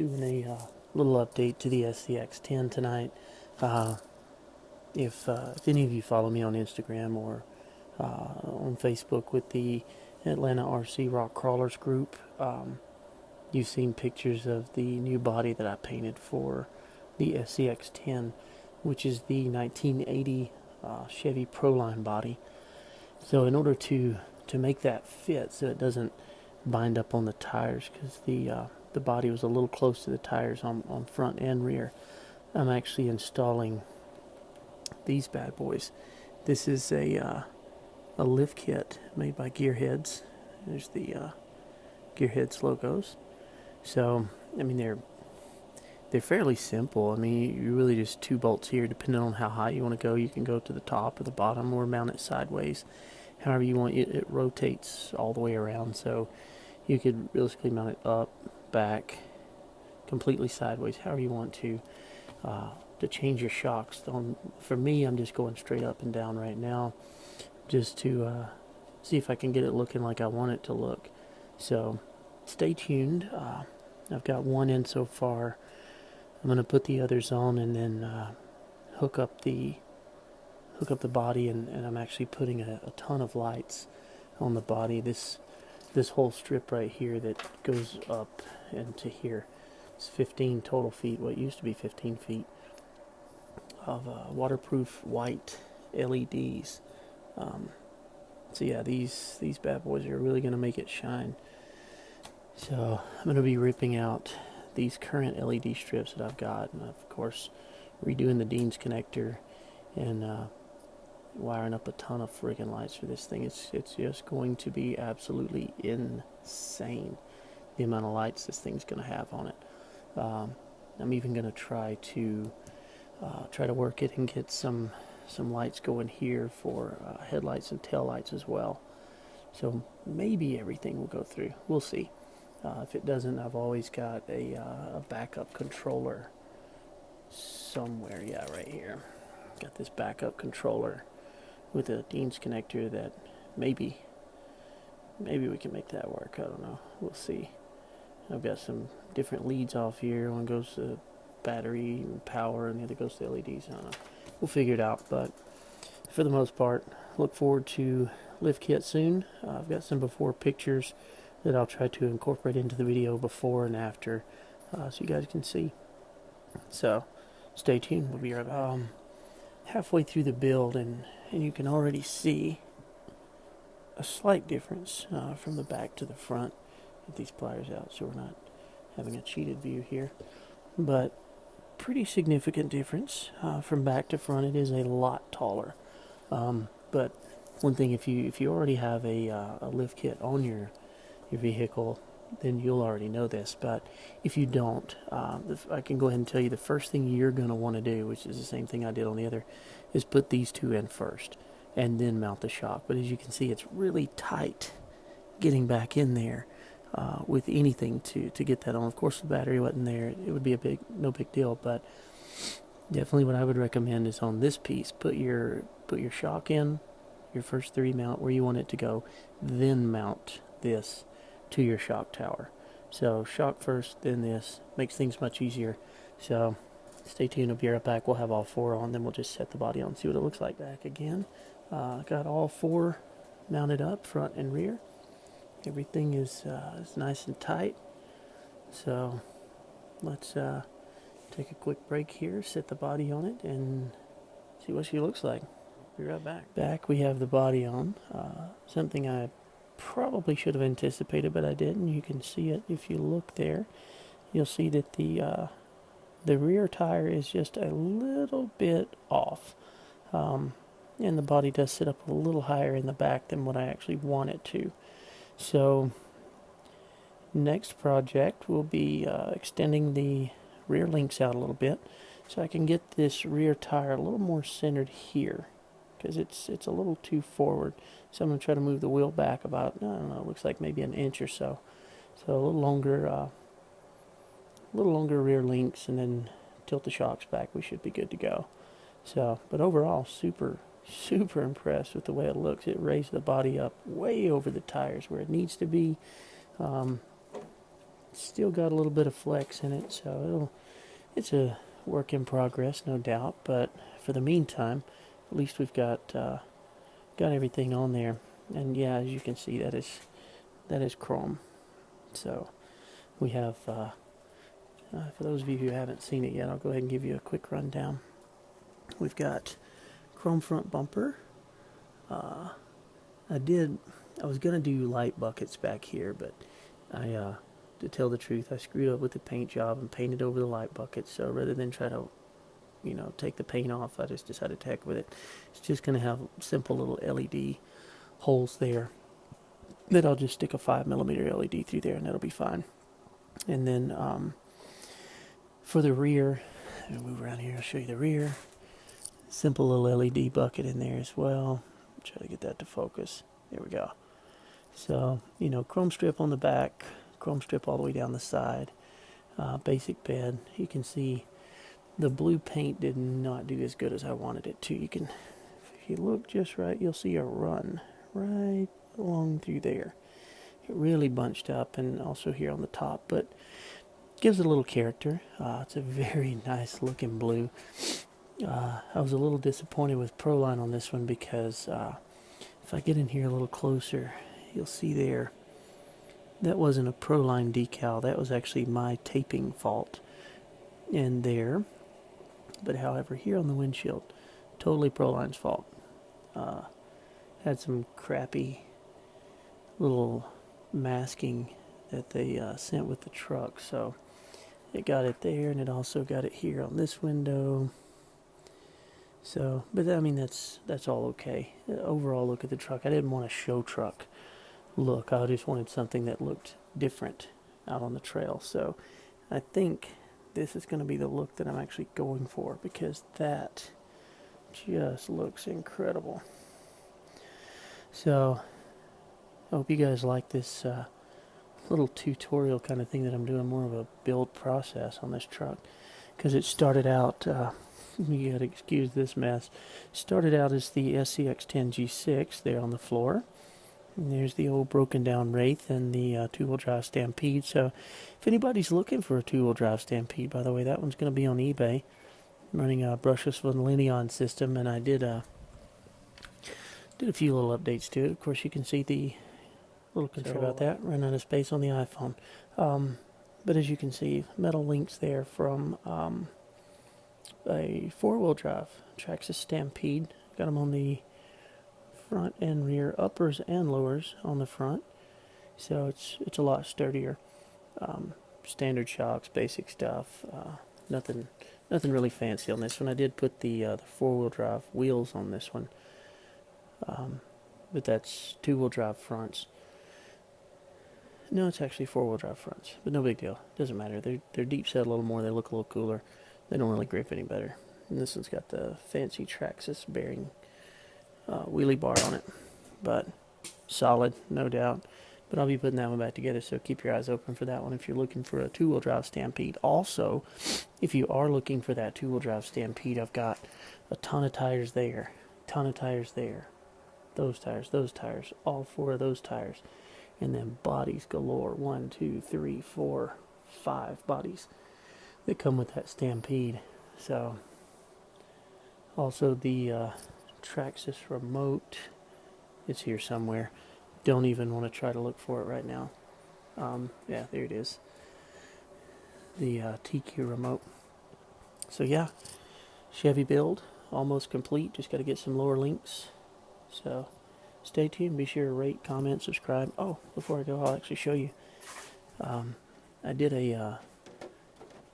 doing a little update to the SCX10 tonight. If any of you follow me on Instagram or on Facebook with the Atlanta RC Rock Crawlers group, you've seen pictures of the new body that I painted for the SCX10, which is the 1980 Chevy Proline body. So in order to make that fit so it doesn't bind up on the tires, because the body was a little close to the tires on front and rear, I'm actually installing these bad boys. This is a lift kit made by Gearheads. There's the Gearheads logos. So I mean they're fairly simple. I mean, you really just 2 bolts here. Depending on how high you want to go, you can go to the top or the bottom or mount it sideways. However you want. It rotates all the way around, so you could realistically mount it up, back, completely sideways, however you want to change your shocks. For me, I'm just going straight up and down right now, just to see if I can get it looking like I want it to look. So stay tuned. I've got one in so far. I'm going to put the others on and then hook up the body, and I'm actually putting a ton of lights on the body. This whole strip right here that goes up into here, it's 15 total feet, what used to be 15 feet of waterproof white LEDs. So yeah, these bad boys are really going to make it shine. So I'm going to be ripping out these current LED strips that I've got, and of course redoing the Dean's connector and wiring up a ton of friggin' lights for this thing. It's just going to be absolutely insane, the amount of lights this thing's going to have on it. I'm even going to try to work it and get some lights going here for headlights and tail lights as well. So maybe everything will go through. We'll see. If it doesn't, I've always got a backup controller somewhere. Yeah, right here. Got this backup controller with a Dean's connector that maybe we can make that work. I don't know. We'll see. I've got some different leads off here. One goes to battery and power, and the other goes to LEDs. I don't know. We'll figure it out, but for the most part, look forward to lift kit soon. I've got some before pictures that I'll try to incorporate into the video before and after, so you guys can see. So stay tuned. We'll be right back. Halfway through the build, and you can already see a slight difference from the back to the front. Get these pliers out so we're not having a cheated view here, but pretty significant difference from back to front. It is a lot taller, but one thing, if you already have a lift kit on your vehicle, then you'll already know this. But if you don't, I can go ahead and tell you the first thing you're going to want to do, which is the same thing I did on the other, is put these 2 in first and then mount the shock. But as you can see, it's really tight getting back in there with anything to get that on. Of course, the battery wasn't there. It would be no big deal, but definitely what I would recommend is on this piece, put your shock in, your first 3 mount where you want it to go, then mount this to your shock tower. So shock first, then this. Makes things much easier. So stay tuned. I'll be right back. We'll have all 4 on, then we'll just set the body on, see what it looks like. Back again. Got all 4 mounted up, front and rear. Everything is nice and tight. So let's take a quick break here, set the body on it, and see what she looks like. Be right back. Back, we have the body on. Something I probably should have anticipated, but I didn't. You can see it if you look there. You'll see that the rear tire is just a little bit off, and the body does sit up a little higher in the back than what I actually want it to. So next project will be extending the rear links out a little bit, so I can get this rear tire a little more centered here, because it's a little too forward. So I'm going to try to move the wheel back about, I don't know, it looks like maybe an inch or so. So a little longer rear links, and then tilt the shocks back. We should be good to go. So, but overall, super impressed with the way it looks. It raised the body up way over the tires where it needs to be. Still got a little bit of flex in it, so it's a work in progress, no doubt. But for the meantime, at least we've got everything on there. And yeah, as you can see, that is chrome. So we have, for those of you who haven't seen it yet, I'll go ahead and give you a quick rundown. We've got chrome front bumper. I was going to do light buckets back here, but to tell the truth, I screwed up with the paint job and painted over the light buckets. So rather than try to, take the paint off, I just decided to heck with it. It's just going to have simple little LED holes there that I'll just stick a 5mm LED through there, and that'll be fine. And then for the rear, I'll move around here, I'll show you the rear. Simple little LED bucket in there as well. Try to get that to focus. There we go. So, chrome strip on the back, chrome strip all the way down the side. Basic bed. You can see the blue paint did not do as good as I wanted it to. If you look just right, you'll see a run right along through there. It really bunched up, and also here on the top, but gives it a little character. It's a very nice looking blue. I was a little disappointed with Proline on this one because if I get in here a little closer, you'll see there, that wasn't a Proline decal. That was actually my taping fault in there. But however, here on the windshield, totally Proline's fault. Had some crappy little masking that they sent with the truck. So it got it there, and it also got it here on this window. So, but I mean, that's all okay. Overall look at the truck, I didn't want a show truck look. I just wanted something that looked different out on the trail. So I think this is going to be the look that I'm actually going for, because that just looks incredible. So I hope you guys like this little tutorial kind of thing that I'm doing, more of a build process on this truck, because it started out, you gotta excuse this mess, started out as the SCX-10 G6 there on the floor. And there's the old broken down Wraith and the two-wheel drive Stampede. So if anybody's looking for a two-wheel drive Stampede, by the way, that one's going to be on eBay. I'm running a brushless Lineon system, and I did a few little updates to it. Of course, you can see the little control about that, run out of space on the iPhone. But as you can see, metal links there from a four-wheel drive Traxxas Stampede. Got them on the front and rear, uppers and lowers on the front, so it's a lot sturdier. Standard shocks, basic stuff. Nothing really fancy on this one. I did put the four-wheel drive wheels on this one, but that's two-wheel drive fronts. No, it's actually four-wheel drive fronts, but no big deal. Doesn't matter. They're deep set a little more. They look a little cooler. They don't really grip any better. And this one's got the fancy Traxxas bearing wheelie bar on it, but solid, no doubt. But I'll be putting that one back together, so keep your eyes open for that one if you're looking for a two-wheel drive Stampede. Also, if you are looking for that two-wheel drive Stampede, I've got a ton of tires there, those tires, all four of those tires, and then bodies galore. 1, 2, 3, 4, 5 bodies that come with that Stampede. So also the Traxxas remote, it's here somewhere. Don't even want to try to look for it right now. Yeah, there it is. The TQ remote. So yeah, Chevy build almost complete. Just got to get some lower links. So stay tuned. Be sure to rate, comment, subscribe. Oh, before I go, I'll actually show you. I did a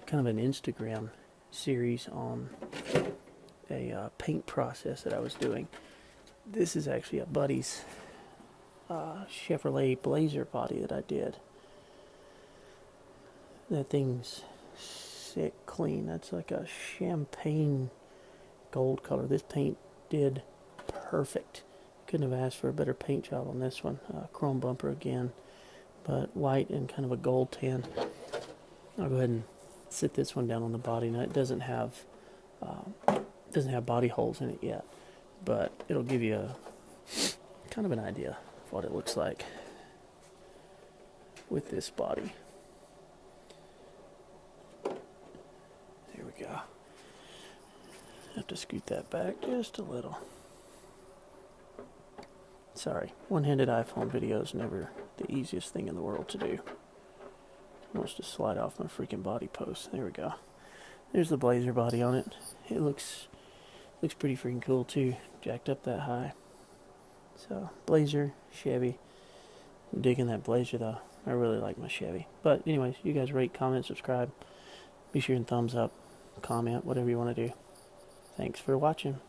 kind of an Instagram series on a paint process that I was doing. This is actually a buddy's Chevrolet Blazer body that I did. That thing's sick clean. That's like a champagne gold color. This paint did perfect. Couldn't have asked for a better paint job on this one. Chrome bumper again, but white and kind of a gold tan. I'll go ahead and sit this one down on the body. Now it doesn't have body holes in it yet, but it'll give you kind of an idea of what it looks like with this body. Have to scoot that back just a little. Sorry, one-handed iPhone video is never the easiest thing in the world to do. Wants to slide off my freaking body post. There we go. There's the Blazer body on it. It looks pretty freaking cool too. Jacked up that high. So Blazer, Chevy. I'm digging that Blazer though. I really like my Chevy. But anyways, you guys rate, comment, subscribe. Be sure and thumbs up, comment, whatever you want to do. Thanks for watching.